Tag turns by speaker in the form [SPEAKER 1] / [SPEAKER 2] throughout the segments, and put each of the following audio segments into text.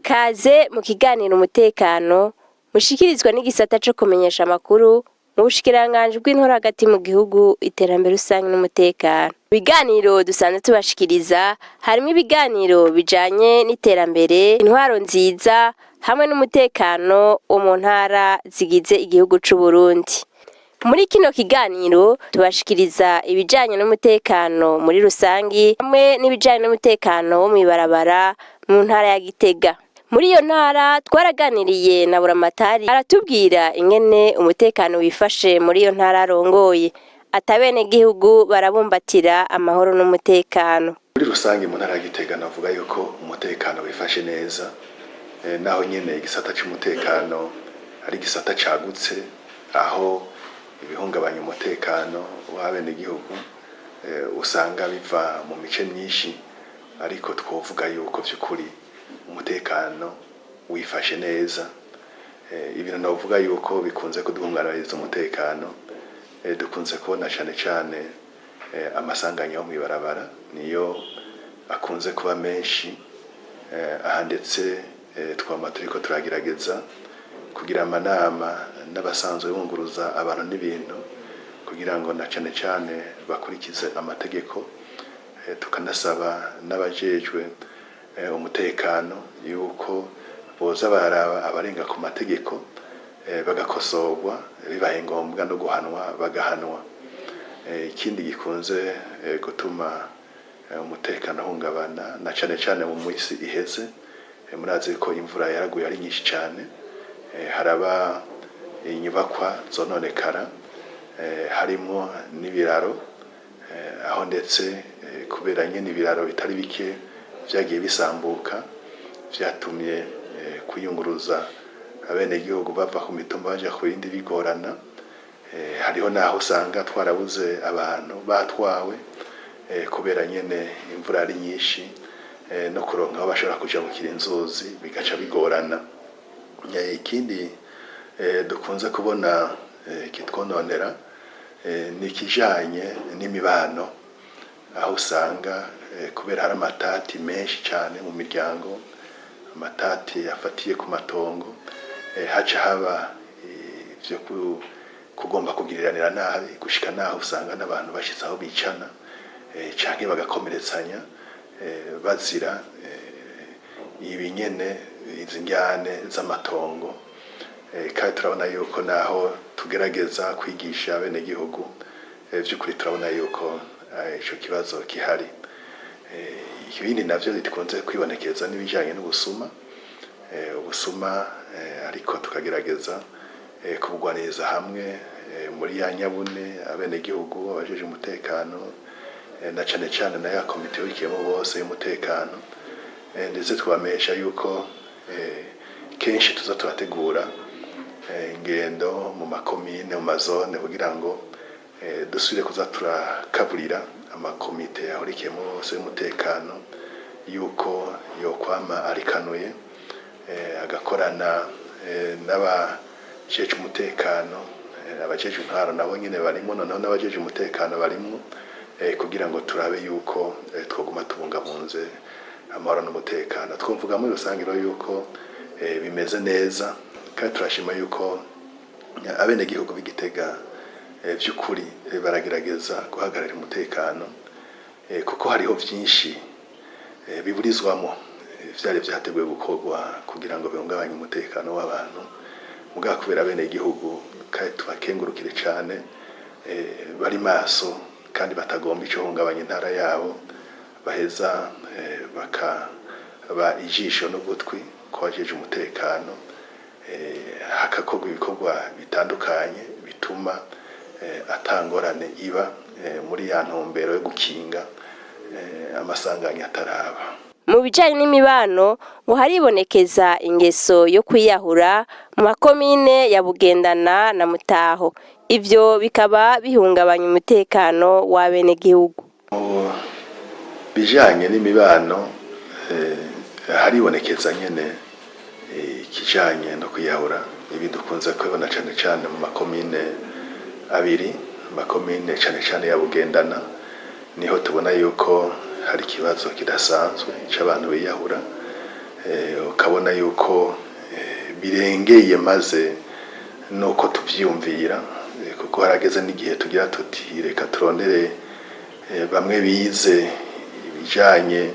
[SPEAKER 1] Kaze mu kiganiro umutekano mushikirizwa n'igisata co kumenyesha amakuru mu bushikiranganji bw'intora hagati mu gihugu iterambere rusange n'umutekano. Ibiganiro dusanzwe tubashikiriza harimo ibiganiro bijanye n'iterambere, intwaro nziza hamwe n'umutekano wo mu ntara zigize igihugu c'u Burundi. Muri kino kiganiro tubashikiriza ibijanye n'umutekano muri rusangi hamwe n'ibijanye n'umutekano wo mw'ibarabara mu ntara ya Gitega. Muri iyo ntara twaraganiriye na Buramatari aratubwira ingene umutekano wifashe muri iyo ntara arongoye. Atabene gihugu barabumbatira amahoro n'umutekano.
[SPEAKER 2] Muri rusangi mu ntara ya Gitega navuga yuko umutekano wifashe neza, naho nyene igisata c'umutekano ari igisata cagutse, aho ibihungabanya umutekano w'abene gihugu usanga biva mu mice myinshi, ariko twovuga yuko vy'ukuri umutekano wifashe neza. Ibintu navuga yuko bikunze kuduhungabanyiriza umutekano, dukunze kubona cane amasanganya yo mw'ibarabara niyo akunze kuba menshi, aha ndetse twama turiko turagerageza kugira amanama n'abasanzwe bunguruza abantu n'ibintu kugira ngo na cane bakurikize amategeko, tukanasaba n'abajejwe umutekano yuko boza baraba abarenga ku mategeko bagakosorwa, bibaye ngombwa no guhanwa bagahanwa. Ikindi gikunze gutuma umutekano uhungabana na cane mu misi iheze, murazi ko imvura yaraguye ari nyinshi cane, haraba inyubakwa zononekara, harimo n'ibiraro, aho ndetse kubera nyene ibiraro bitari bike vyagiye bisambuka, vyatumye kuyunguruza abene gihugu bava ku mitumba baja ku yindi bigorana. Hariho naho usanga twarabuze abantu batwawe kubera nyene imvura ari nyinshi, no kuronka aho bashobora kuja gukira inzuzi bigaca bigorana. Ikindi dukunze kubona kitwononera ni ikijanye n'imibano, aho usanga kubera hari amatati menshi cane mu miryango, amatati afatiye ku matongo, haca haba ivyo kugomba kugiriranira nabi, gushika naho usanga n'abantu bashitse aho bicana canke bagakomeretsanya bazira ibi nyene, izi njyane z'amatongo. Kandi turabona yuko naho tugerageza kwigisha bene gihugu, vy'ukuri turabona yuko ico kibazo kihari. Ibindi navyo bikunze kwibonekeza n'ibijanye n'ubusuma, ubusuma ariko tukagerageza kubugwaniriza hamwe muri ya nyabune abene gihugu, abajeje umutekano na cane na ya komite y'ikiyemo bose y'umutekano, ndetse twabamesha yuko kenshi tuza turategura ingendo mu makomine, mu mazone kugira ngo dusubire kuza turakaburira amakomite ahurikiyemo bose y'umutekano yuko yokwama arikanuye, agakorana n'abajeje umutekano, abajeje intwaro nabo nyene barimo, noneho n'abajeje umutekano barimo, kugira ngo turabe yuko twoguma tubungabunze amahoro n'umutekano. Twumvuga muri rusange yuko bimeze neza, kandi turashima yuko abene gihugu b'Igitega vy'ukuri baragerageza guhagararira umutekano, kuko hariho vyinshi biburizwamo vyari vyateguwe gukorwa kugira ngo bihungabanye umutekano w'abantu, mugabo kubera abene gihugu kandi tubakengurukire cane, bari maso kandi batagomba ico hungabanya intara yabo, baheza bakaba ijisho n'ugutwi kwajeje umutekano, hakakorwa ibikorwa bitandukanye bituma atangorane iba muri ya ntumbero yo gukinga amasanganya ataraba.
[SPEAKER 1] Mu bijanye n'imibano ngo haribonekeza ingeso yo kwiyahura mu makomine ya Bugendana na Mutaho, ivyo bikaba bihungabanya umutekano w'abene gihugu.
[SPEAKER 2] Bijanye n'imibano haribonekeza nyene ikijanye no kwiyahura, ibi dukunze kubona cane mu makomine abiri, makomine cane ya Bugendana, niho tubona yuko hari ikibazo kidasanzwe c'abantu biyahura, tukabona yuko birengeye maze nuko tuvyumvira kuko harageze n'igihe tugira tuti reka turondere bamwe bize ibijanye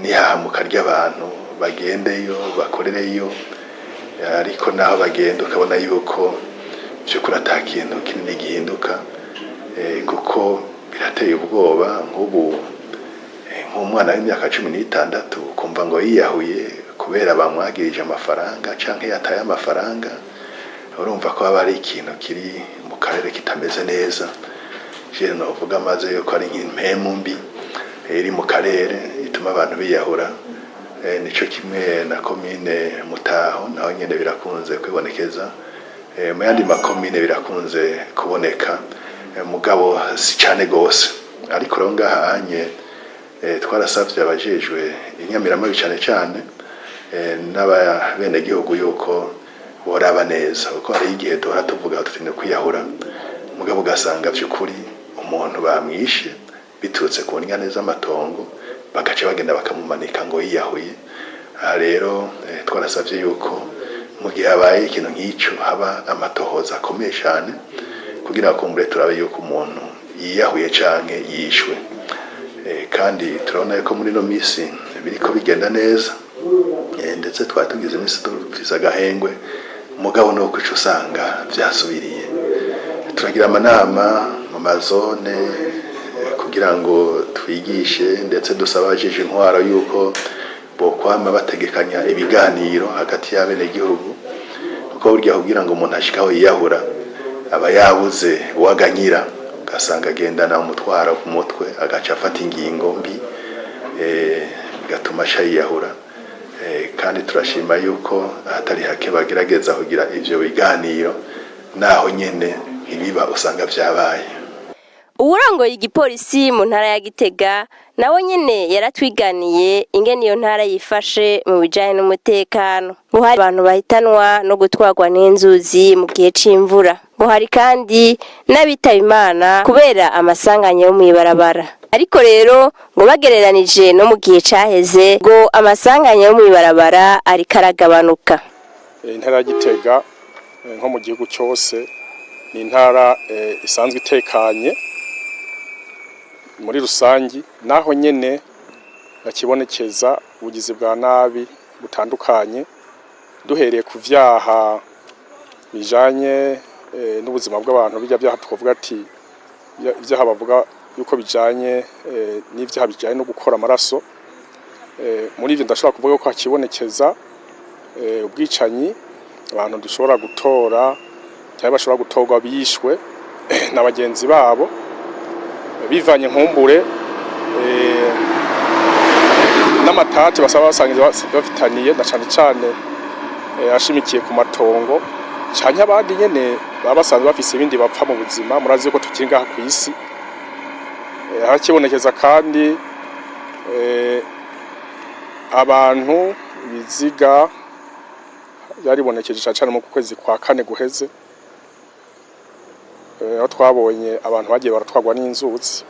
[SPEAKER 2] n'ihahamuka ry'abantu bagendeyo bakorereyo ariko naho bagenda ukabona yuko by'ukuri ata kintu kinini gihinduka kuko birateye ubwoba nk'ubu nk'umwana w'imyaka 16 kumva ngo yiyahuye kubera bamwagirije amafaranga canke yataye amafaranga urumva ko aba ari ikintu kiri mu karere kitameze neza je novuga maze yuko ari nk'impemu mbi iri mu karere ituma abantu biyahura nico kimwe na komine Mutaho naho nyene birakunze kwibonekeza mu yandi makomine birakunze kuboneka mugabo si cyane gose ariko rero ngahanye twarasavye abajejwe inyamirama cyane cyane n'abene gihugu yuko boraba neza uko ari igihe duhora tuvuga tutine kwiyahura mugabo gasanga by'ukuri umuntu bamwishe biturutse ku nyane z'amatongo bagace bagenda bakamumanika ngo yiyahuye rero twarasavye yuko mu gihe habaye ikintu nk'icyo haba amatohoza akomeye cyane kugira ngo kumure turabe yuko umuntu yiyahuye canke yishwe kandi turabona yuko muri no misi biriko bigenda neza ndetse twatugize imisi dufise agahengwe mugabo no kwica usanga vyasubiriye turagira amanama mu mazone kugira ngo twigishe ndetse dusabajeje intwaro yuko bokwama bategekanya ibiganiro hagati y'abene gihugu kuko burya kugira ngo umuntu ashikaho yiyahura aba yabuze uwaganyira ugasanga agendana umutwaro ku mutwe agaca afata ingingo mbi bigatuma yiyahura kandi turashima yuko hatari hake bagerageza kugira ivyo biganiro naho nyene ibiba usanga vyabaye.
[SPEAKER 1] Uwurongoye igipolisi mu ntara ya Gitega nawe nyene yaratwiganiye ingene iyo ntara yifashe mu bijanye n'umutekano ngo hari abantu bahitanwa no gutwarwa n'inzuzi mu gihe c'imvura ngo hari kandi n'abitaba Imana kubera amasanganya yo mw'ibarabara ariko rero ngo bagereranije no mu gihe caheze ngo amasanganya yo mw'ibarabara ari karagabanuka.
[SPEAKER 3] Intara ya Gitega nko mu gihugu cyose ni intara isanzwe itekanye muri rusangi naho nyene bakibonekeza ubugizi bwa nabi butandukanye duhereye ku vyaha bijanye n'ubuzima bw'abantu bijya byaha twovuga ati ivyaha bavuga yuko bijanye n'ivyaha bijanye no gukora amaraso muri ivyo ndashobora kuvuga ko hakibonekeza ubwicanyi abantu dushobora gutora cyangwa bashobora gutorwa bishwe na bagenzi babo bivanye nkumbure n'amatati basaba basangiza bafitaniye na cyane ashimikiye ku matongo cyane abandi nyene babasanzwe bafise ibindi bapfa mu buzima murazi ko tukinga ku isi hakibonekeza kandi abantu biziga byaribonekeje cyane mu kwezi kwa kane guheze aho twabonye abantu bagiye baratwagwa n'inzuzi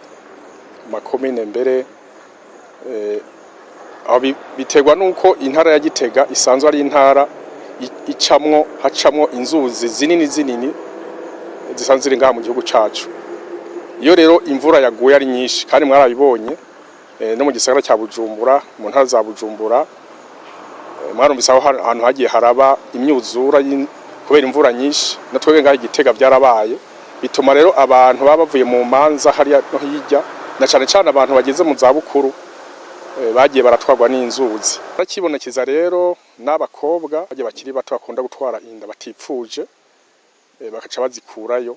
[SPEAKER 3] makomine mbere aho biterwa nuko intara ya Gitega isanzwe ari intara hacamwo inzuzi zinini zisanzwe ziri ngaha mu gihugu cacu. Iyo rero imvura yaguye ari nyinshi kandi mwarabibonye no mu gisagara cya Bujumbura mu ntara za Bujumbura mwarumvise aho ahantu hagiye haraba imyuzura kubera imvura nyinshi natwe ngaha Gitega byarabaye bituma rero abantu baba bavuye mu manza hariya no hirya na cyane abantu bageze mu za bukuru bagiye baratwagwa n'inzuzi. Bakibonekeza rero n'abakobwa bagiye bakiri bato bakunda gutwara inda batipfuje bakaca bazikurayo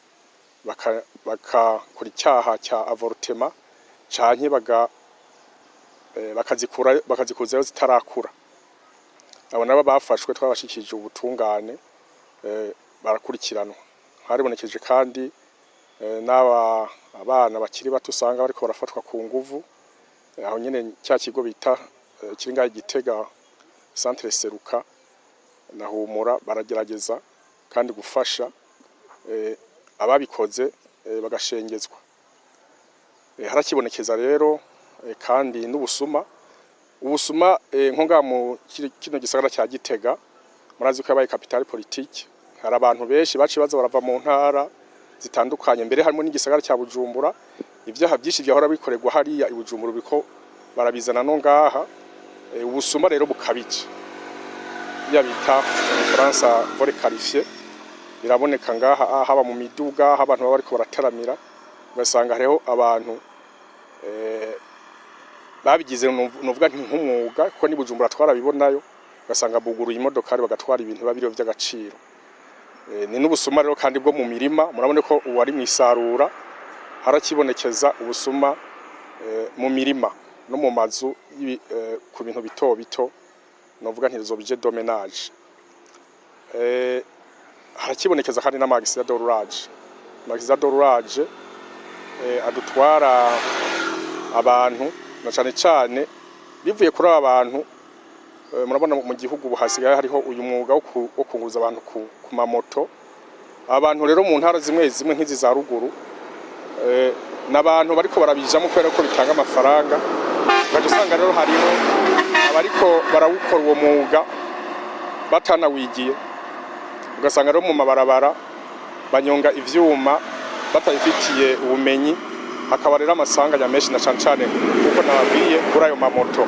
[SPEAKER 3] bakakora icyaha cya avortement canke bakazikuzayo zitarakura. Abo nabo bafashwe twabashikije ubutungane barakurikiranwa. Haribonekeje kandi abana bakiri bato usanga bariko barafatwa ku nguvu aho nyene cya kigo bita kiringa Gitega Centre Seruka na Humura baragerageza kandi gufasha ababikoze bagashengezwa. Harakibonekeza rero kandi n'ubusuma ubusuma nko nga mu kino gisagara cya Gitega murazi ko yabaye capitale politique hari abantu benshi baci baza barava mu ntara zitandukanye mbere harimo n'igisagara cya Bujumbura ivyaha byinshi byahora bikorerwa hariya i Bujumbura biko barabizana no ngaha ubusuma rero bukabije yabita mu Faransa vore qualifié biraboneka ngaha haba mu miduga abantu baba bariko barateramira ugasanga hariho abantu babigize nuvuga nk'umwuga kuko ni Bujumbura twarabibonayo ugasanga buguruye imodokari bagatwara ibintu babiriyo by'agaciro ni n'ubusuma rero kandi bwo mu mirima murabone ko uwari mwisarura harakibonekeza ubusuma mu mirima no mu mazu ku bintu bito bito novuga ntizo bije domenage harakibonekeza kandi n'amagisiya d'orage adutwara abantu na cyane cyane bivuye kuri abantu murabona mu gihugu buhasigaye hariho uyu mwuga wo kunguruza abantu ku mamoto abantu rero mu ntara zimwe nk'izi za ruguru n'abantu bariko barabijamo kubera ko bitanga amafaranga bagusanga rero hariho abariko barawukora uwo mwuga batanawigiye ugasanga rero mu mabarabara banyonga ivyuma batayifitiye ubumenyi hakaba rero amasanganya menshi na cyane kuko nababwiye kuri ayo mamoto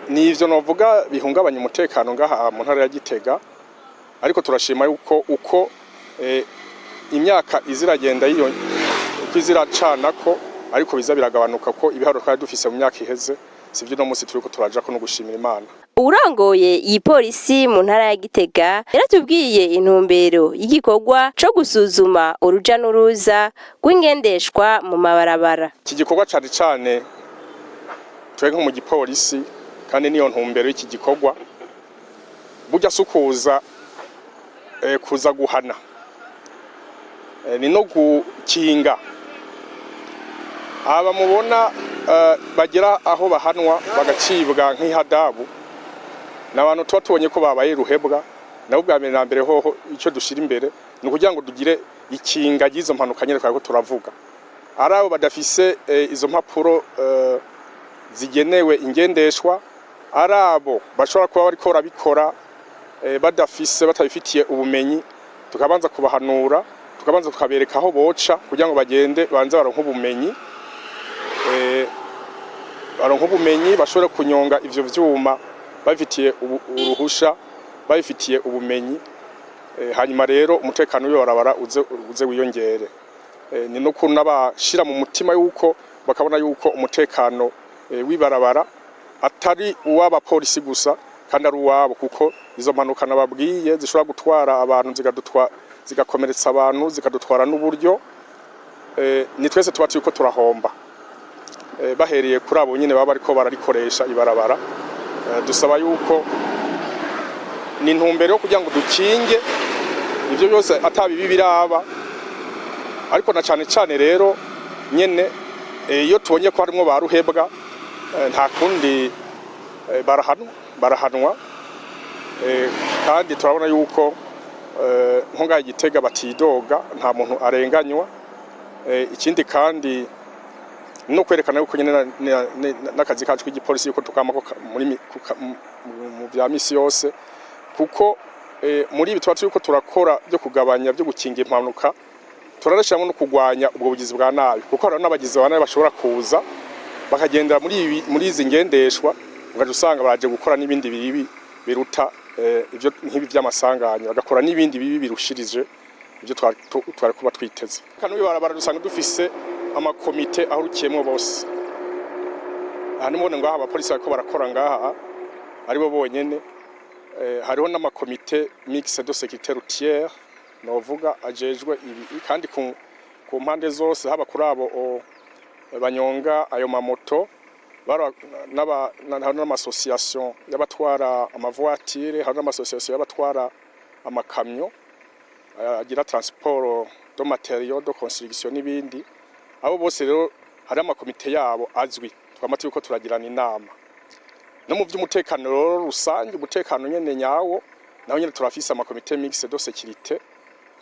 [SPEAKER 3] ni ivyo novuga bihungabanya umutekano ngaha mu ntara ya Gitega ariko turashima yuko uko imyaka iziragenda iyo iziracanako ariko biza biragabanuka ko ibiharo twari dufise mu myaka iheze sivyo no musi turiko turaja ko no gushimira Imana.
[SPEAKER 1] Urangoye iyi polisi mu ntara ya Gitega yaratubwiye intumbero y'igikorwa co gusuzuma uruja n'uruza rw'ingendeshwa mu mabarabara.
[SPEAKER 3] Iki gikorwa cyane twege nko mu gipolisi kandi niyo ntumbero y'iki gikorwa burya sukuza kuza guhana ni no gukinga aba mubona bagira aho bahanwa bagacibwa nk'ihadabu n'abantu tuba tubonye ko babaye ruhebwa nabo bwa mbere na mbere hoho icyo dushira imbere ni kugira ngo dugire ikinga gizo mpanuka nyene ko turavuga arabo badafise izo mpapuro zigenewe ingendeshwa arabo bashobora kuba bariko barabikora batabifitiye ubumenyi tukabanza kubahanura tukabanza tukabereka aho boca kugira ngo bagende banze baronka ubumenyi bashobora kunyonga ivyo vyuma babifitiye uruhusha babifitiye ubumenyi hanyuma rero umutekano w'ibarabara uze wiyongere ni no kunabashira mu mutima yuko bakabona yuko umutekano w'ibarabara atari uw'abapolisi gusa kandi ari uwabo kuko izo mpanuka nababwiye zishobora gutwara abantu zigakomeretsa abantu zikadutwara n'uburyo ni twese tuba turiko turahomba bahereye kuri abo nyine baba ariko bararikoresha ibarabara dusaba yuko ni intumbero yo kugira ngo dukinge ivyo byose atabibi biraba ariko na cyane rero nyene iyo tubonye ko harimo baruhebwa nta kundi barahanwa kandi turabona yuko nko ngaha Gitega batidoga nta muntu arenganywa ikindi kandi no kwerekana yuko nyene n'akazi kacu k'igipolisi yuko tukamako muri mu bya misi yose kuko muri ibi tuba turiko turakora byo kugabanya byo gukinga impanuka turarashamo no kugwanya ubwo bugizi bwa nabi kuko hari n'abagizi ba nabi bashobora kuza bakagendera muri izi ngendeshwa ngaje usanga baraje gukora n'ibindi bibi biruta ivyo nk'ibi by'amasanganya bagakora n'ibindi bibi birushirije ivyo twari kuba twiteze kandi bibarabara dusanga dufise amakomite ahurukiyemo bose hano mubone ngaha abapolisi bariko barakora ngaha aribo bonyene hariho n'amakomite mixte de sécurité routière novuga ajejwe ibi kandi ku mpande zose haba kuri abo banyonga ayo mamoto n'amasosiyasiyo y'abatwara amavoitire hari n'amasosiyasiyo y'abatwara amakamyo agira transport de matériaux de construction n'ibindi abo bose rero hari amakomite yabo azwi twamati yuko turagirana inama no mu by'umutekano rero rusange umutekano nyene nyawo naho nyene turafise amakomite mixte de sécurité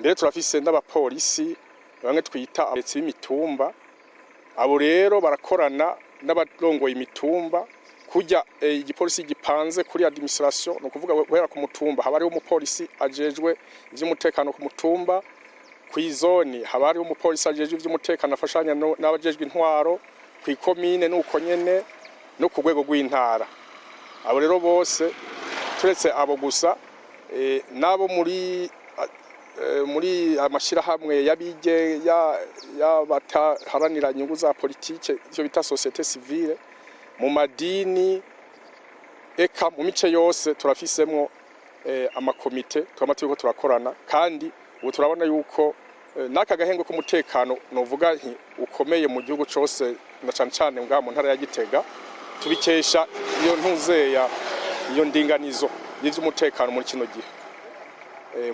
[SPEAKER 3] mbere turafise n'abapolisi bamwe twita abetsi b'imitumba abo rero barakorana n'abarongoye imitumba kujya igipolisi gipanze kuri administration no kuvuga guhera ku mutumba haba hariho umupolisi ajejwe ivy'umutekano ku mutumba kw'izoni haba hariho umupolisi ajejwe ivy'umutekano afashanya n'abajejwe intwaro kw'ikomine nuko nyene no ku rwego rw'intara. Abo rero bose turetse abo gusa nabo muri amashirahamwe yabige bataharanira inyungu za politike ivyo bita societe civile mu madini eka mu mice yose turafisemwo amakomite twamaturiko turakorana kandi ubu turabona yuko naka gahengo k'umutekano novuga nti ukomeye mu gihugu cose na cane cane ngaha mu ntara ya Gitega tubikesha iyo ntuzeya iyo ndinganizo y'ivy'umutekano muri kino gihe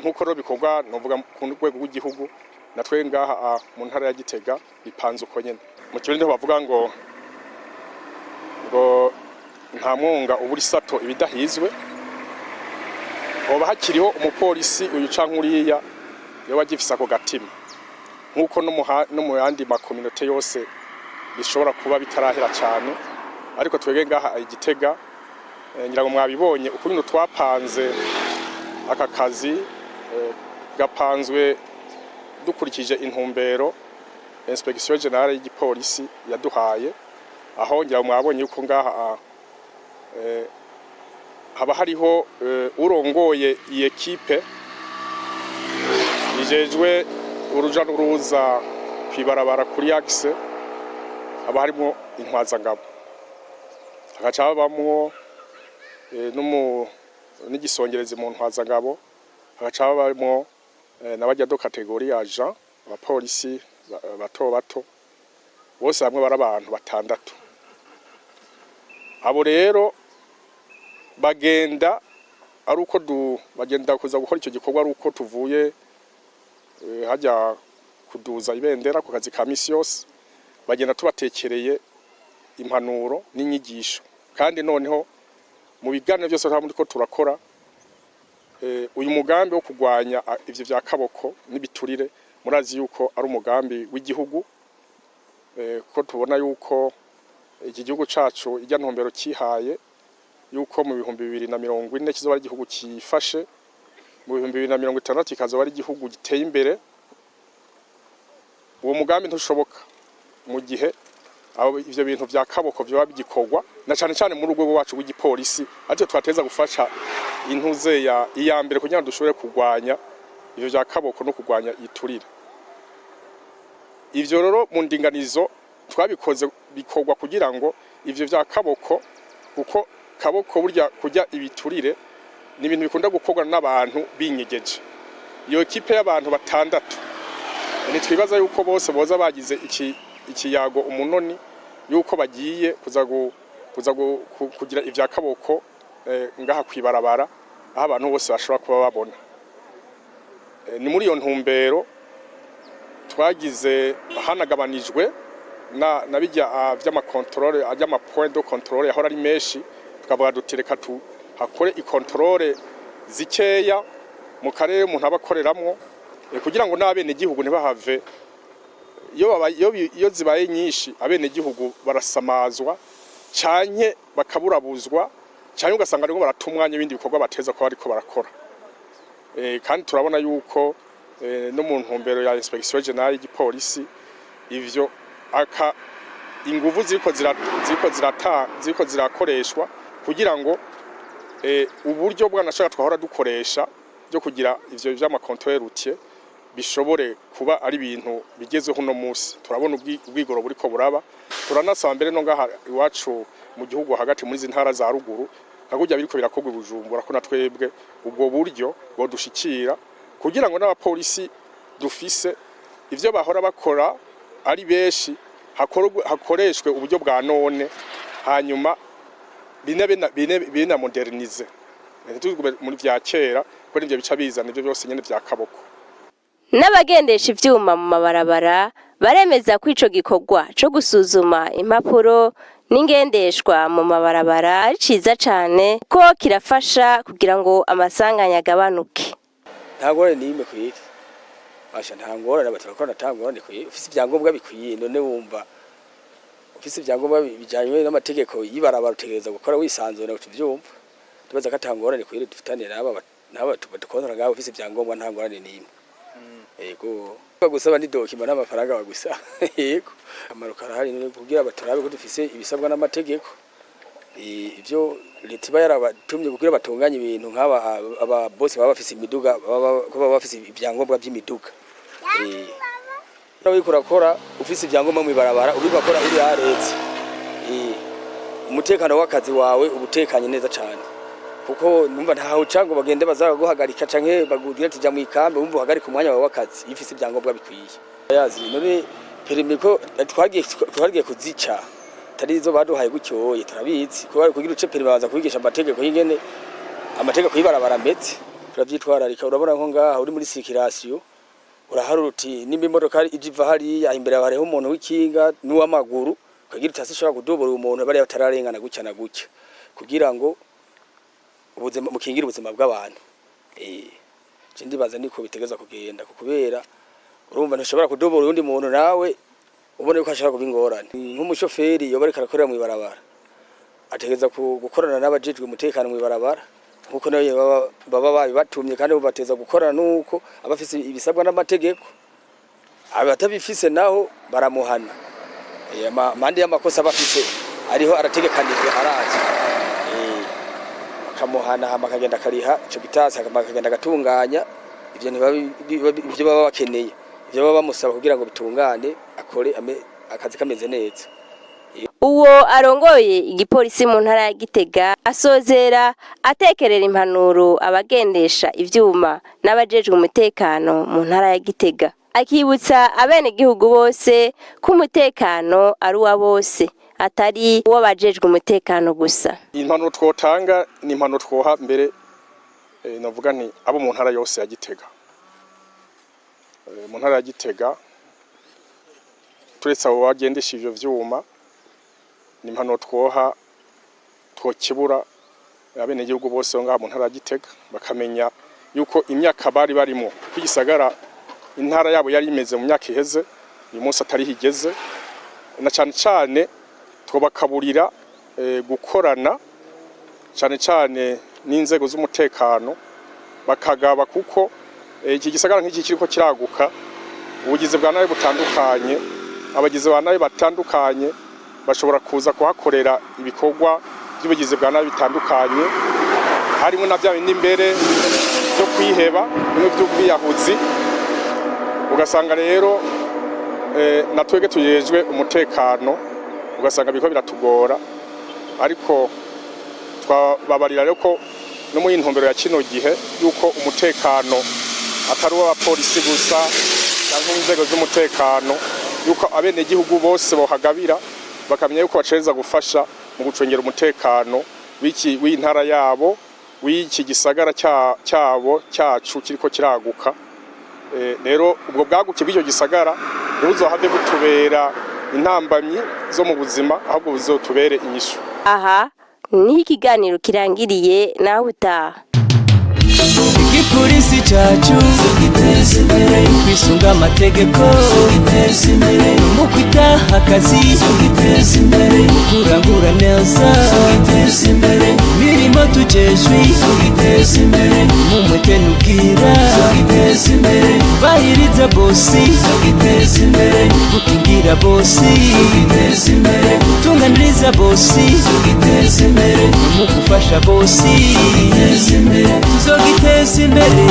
[SPEAKER 3] nkuko rero bikorwa novuga ku rwego rw'igihugu natwe ngaha mu ntara ya Gitega bipanze uko nyene mu kirundi bavuga ngo nta mwonga uburi sato ibidahizwe hoba hakiriho umupolisi uyu canke uriya yo wagifisa ako gatima nkuko no mu yandi makominote yose bishobora kuba bitarahera cyane ariko twege ngaha Igitega ngira ngo mwabibonye uko bino twapanze aka kazi gapanzwe dukurikije intumbero inspection generale y'igipolisi yaduhaye aho ngira mwabonye uko ngaha haba hariho urongoye iyi ekipe ijejwe uruja n'uruza kwibarabara kuri axe haba harimo intwazangabo hagaca habamwo n'igisongerezi mu ntwazangabo hagaca habamwo n'abajya do kategori ya agent abapolisi bato bose hamwe bari abantu batandatu. Abo rero bagenda ari uko bagenda kuza gukora icyo gikorwa ari uko tuvuye hajya kuduza ibendera ku kazi ka misi yose bagenda tubatekereye impanuro n'inyigisho kandi noneho mu biganiro byose hamwe ko turakora uyu mugambi wo kugwanya ivyo vya kaboko n'ibiturire murazi yuko ari umugambi w'igihugu ko tubona yuko iki gihugu cacu ijya ntumbero kihaye yuko mu 2040 kizoba ari igihugu kifashe mu 2060 kikazoba ari igihugu giteye imbere. Uwo mugambi ntushoboka mu gihe ivyo bintu vya kaboko vyo bigikorwa na cyane cyane muri urwego wacu w'igipolisi atyo twateza gufasha intuze ya iyambere kugira ngo dushobore kugwanya ivyo vya kaboko no kugwanya iturire. Ivyo rero mu ndinganizo twabikoze bikorwa kugira ngo ivyo vya kaboko kuko kaboko burya kujya ibiturire ni ibintu bikunda gukorwa n'abantu binyegeje. Iyo ekipe y'abantu batandatu ni twibaza yuko bose boza bagize ikiyago umunoni yuko bagiye kuza kugira ivya kaboko ngaha kwibarabara aho abantu bose bashobora kuba babona. Ni muri iyo ntumbero twagize hanagabanijwe na bijya vy'amakontrole ajya point de contrôle yahora ari menshi tukavuga dutereka hakore ikontrole zikeya mu karere umuntu abakoreramwo kugira ngo n'abene gihugu ntibahave iyo zibaye nyinshi abene gihugu barasamazwa canke bakaburabuzwa canke ugasanga ariko baratumwanya ibindi bikorwa bateza ko bariko barakora. Kandi turabona yuko no mu ntumbero ya inspection generale y'igipolisi ivyo inguvu ziko zirakoreshwa kugira ngo uburyo bwanashaka twahora dukoresha byo kugira ivyo vy'amakontrole routier bishobore kuba ari ibintu bigezeho no munsi. Turabona ubwigoro buriko buraba turanasaba mbere no ngaha iwacu mu gihugu hagati muri zintara za ruguru nkagujya biriko birakorwa Bujumbura ko natwebwe ubwo buryo bwo dushikira kugira ngo n'abapolisi dufise ivyo bahora bakora ari benshi hakoreshwe uburyo bwa none hanyuma bine modernize muri vya kera ko nivyo bica bizana ivyo byose nyene vya kaboko.
[SPEAKER 1] N'abagendesha ivyuma mu mabarabara baremeza ko ico gikorwa co gusuzuma impapuro n'ingendeshwa mu mabarabara ari ciza cane ko kirafasha kugira ngo amasanganya agabanuke.
[SPEAKER 4] Ntagore nime kwiki basha ntangora n'abaturakora ntangora ni kwiki ufise ibyangombwa bikwiye none wumva ufise ibyangombwa bijanye n'amategeko yibarabara utegereza gukora wisanzura utuvyumva tubaza katangorane kwire dufitane naba tukontora ngaho ufise ibyangombwa nta ngorane nimwe yego bagusaba ni document n'amafaranga bagusa yego amaro karahari ni kugira batarabe ko dufise ibisabwa n'amategeko ivyo leta yarabatumye kugira batunganye ibintu nk'aba aba boss baba bafise imiduga baba bafise ibyangombwa by'imiduga nawe kurakora ufise ibyangombwa mu ibarabara ubikora uri yaretse umutekano w'akazi wawe ubutekanye neza cyane kuko numva ntaho cango bagende bazaguhagarika canke bagugira tija mu ikambe umva uhagarika umwanya wawe w'akazi ifise ibyangombwa bikwiye yazi none permiko twagiye kuzica tarizo baduhaye gucyoye turabizi kugira uce permiko baza kubigisha amategeko y'ingene amategeko yibarabara mbetse turavyitwararika urabona nko ngaha uri muri circulation uraharuti nimba imodoka ijiva hariya imbere bareho umuntu w'ikinga n'uw'amaguru kagira utasi shaka kudobora umuntu bari batararengana gucya na gucya kugira ngo ubuzima mukingira ubuzima bw'abantu cindi baza niko bitegeza kugenda kubera urumva ntashobora kudobora undi muntu nawe ubone ko ashaka kubingorana nk'umushoferi yo bareka arakorera mu ibarabara ategeza gukorana n'abajejwe umutekano mu ibarabara nkuko nayo baba batumye kandi bateza gukorana nuko abafise ibisabwa n'amategeko abatabifise naho baramuhana mande y'amakosa bafise ariho arategekanijwe araje kamuhana hama kagenda kariha ico gitasi akagenda gatunganya ivyo baba bakeneye ivyo baba bamusaba kugira ngo bitungane akore akazi kameze neza.
[SPEAKER 1] Uwo arongoye igipolisi mu ntara ya Gitega asozera atekerera impanuro abagendesha ivyuma n'abajejwe umutekano mu ntara ya Gitega akibutsa abene gihugu bose ko umutekano ari wa bose atari uw'abajejwe umutekano gusa.
[SPEAKER 3] Impanuro twotanga ni impanuro twoha mbere navuga nti abo mu ntara yose ya Gitega mu ntara ya Gitega turetse abo bagendesha ivyo vyuma ni impanuro twoha twokibura abene gihugu bose ngaha mu ntara ya Gitega bakamenya yuko imyaka bari barimo kwigisagara intara yabo yari imeze mu myaka iheze uyu munsi atari higeze na cyane cyane twobakaburira gukorana cyane cyane n'inzego z'umutekano bakagaba kuko iki gisagara nk'iki kiriko kiraguka ubugize bwa nawe butandukanye abagize ba nawe batandukanye bashobora kuza kuhakorera ibikorwa by'ubugize bwa nawe bitandukanye harimo na bya bindi imbere byo kwiheba no by'ubwiyahuzi ugasanga rero natwege tujejwe umutekano ugasanga biko biratugora ariko twababarira rero ko no mu intumbero ya kino gihe yuko umutekano atari w'abapolisi gusa cyangwa inzego z'umutekano yuko abene gihugu bose bohagabira bakamenya yuko bacereza gufasha mu gucungera umutekano w'intara yabo w'iki gisagara cyabo cyacu kiriko kiraguka rero ubwo bwaguke bw'icyo gisagara ntibuzohave butubera intambamyi zo mu buzima ahubwo buzotubere inyishu.
[SPEAKER 1] Aha ni ikiganiro kirangiriye nawe utaha.
[SPEAKER 5] Igipolisi cyacu giteza imbere kwisunga amategeko giteza imbere mu kwitaha akazi giteza imbere kurangura neza giteza imbere mirimo tujejwe giteza imbere mu mwete n'ubwira giteza imbere bahiriza bosi giteza imbere gukingira bosi giteza imbere tunganiriza bosi giteza imbere mu gufasha bosi giteza imbere tuzogiteza imbere.